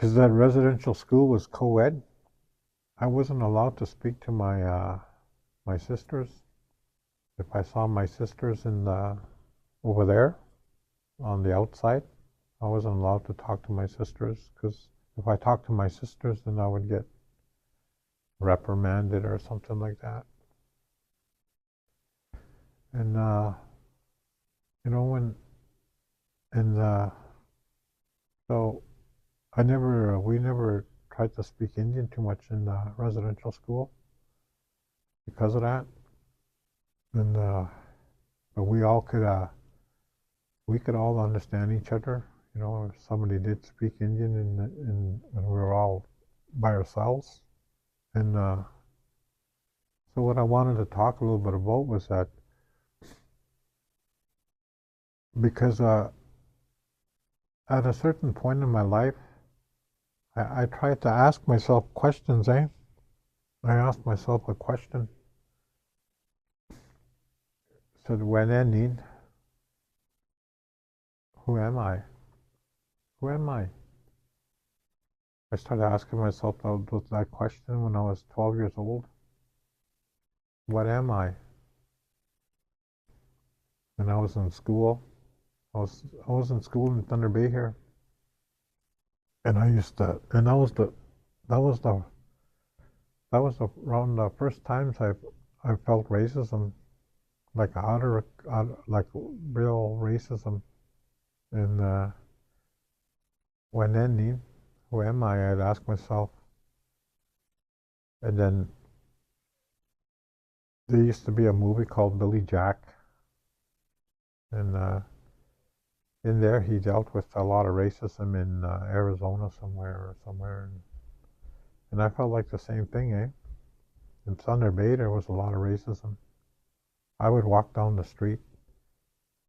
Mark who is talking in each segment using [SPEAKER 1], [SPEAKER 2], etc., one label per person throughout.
[SPEAKER 1] because that residential school was co-ed, I wasn't allowed to speak to my sisters. If I saw my sisters over there on the outside, I wasn't allowed to talk to my sisters, because if I talked to my sisters, then I would get reprimanded or something like that. And you know, and so we never tried to speak Indian too much in residential school because of that. And but we could all understand each other. You know, if somebody did speak Indian and we were all by ourselves. And so what I wanted to talk a little bit about was that because at a certain point in my life, I tried to ask myself questions, I asked myself a question. So when I need, who am I? Who am I? I started asking myself that question when I was 12 years old. What am I? When I was in school, I was in school in Thunder Bay here, and I used to, and that was around the first times I felt racism, like like real racism. And when ending, who am I? I'd ask myself. And then there used to be a movie called Billy Jack, and in there he dealt with a lot of racism in Arizona somewhere, and I felt like the same thing, In Thunder Bay there was a lot of racism. I would walk down the street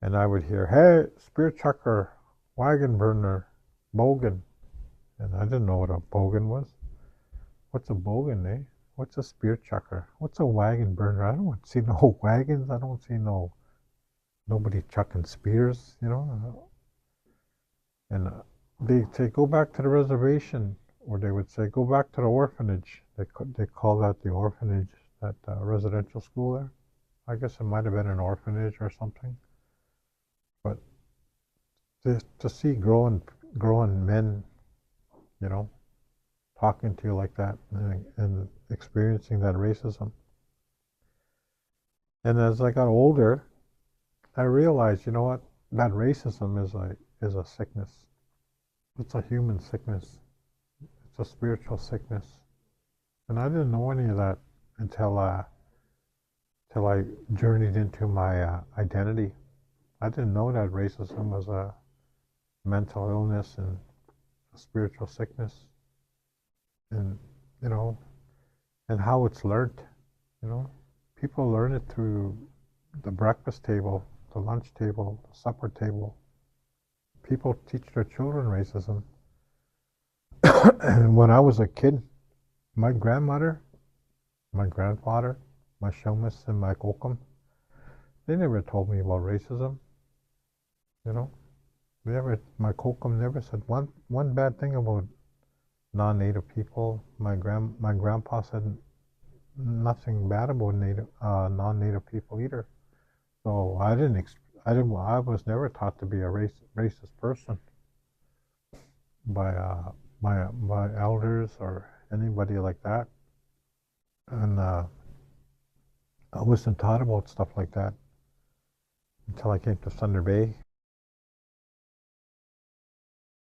[SPEAKER 1] and I would hear, "Hey, spear chucker, wagon burner, bogan." And I didn't know what a bogan was. What's a bogan, eh? What's a spear chucker? What's a wagon burner? I don't see no wagons. I don't see nobody chucking spears, And they'd say, "Go back to the reservation," or they would say, "Go back to the orphanage." They call that the orphanage, that residential school there. I guess it might have been an orphanage or something. But to see grown men, talking to you like that and experiencing that racism. And as I got older, I realized, you know what, that racism is a sickness. It's a human sickness. It's a spiritual sickness. And I didn't know any of that until I journeyed into my identity. I didn't know that racism was a mental illness and a spiritual sickness, and and how it's learned. People learn it through the breakfast table, the lunch table, the supper table. People teach their children racism. And when I was a kid, my grandmother, my grandfather, my Shomas and my Kokum, they never told me about racism. My Kokum never said one bad thing about non-native people. My grandpa said nothing bad about non-native people either. So I was never taught to be a racist person by my elders or anybody like that. And I wasn't taught about stuff like that until I came to Thunder Bay.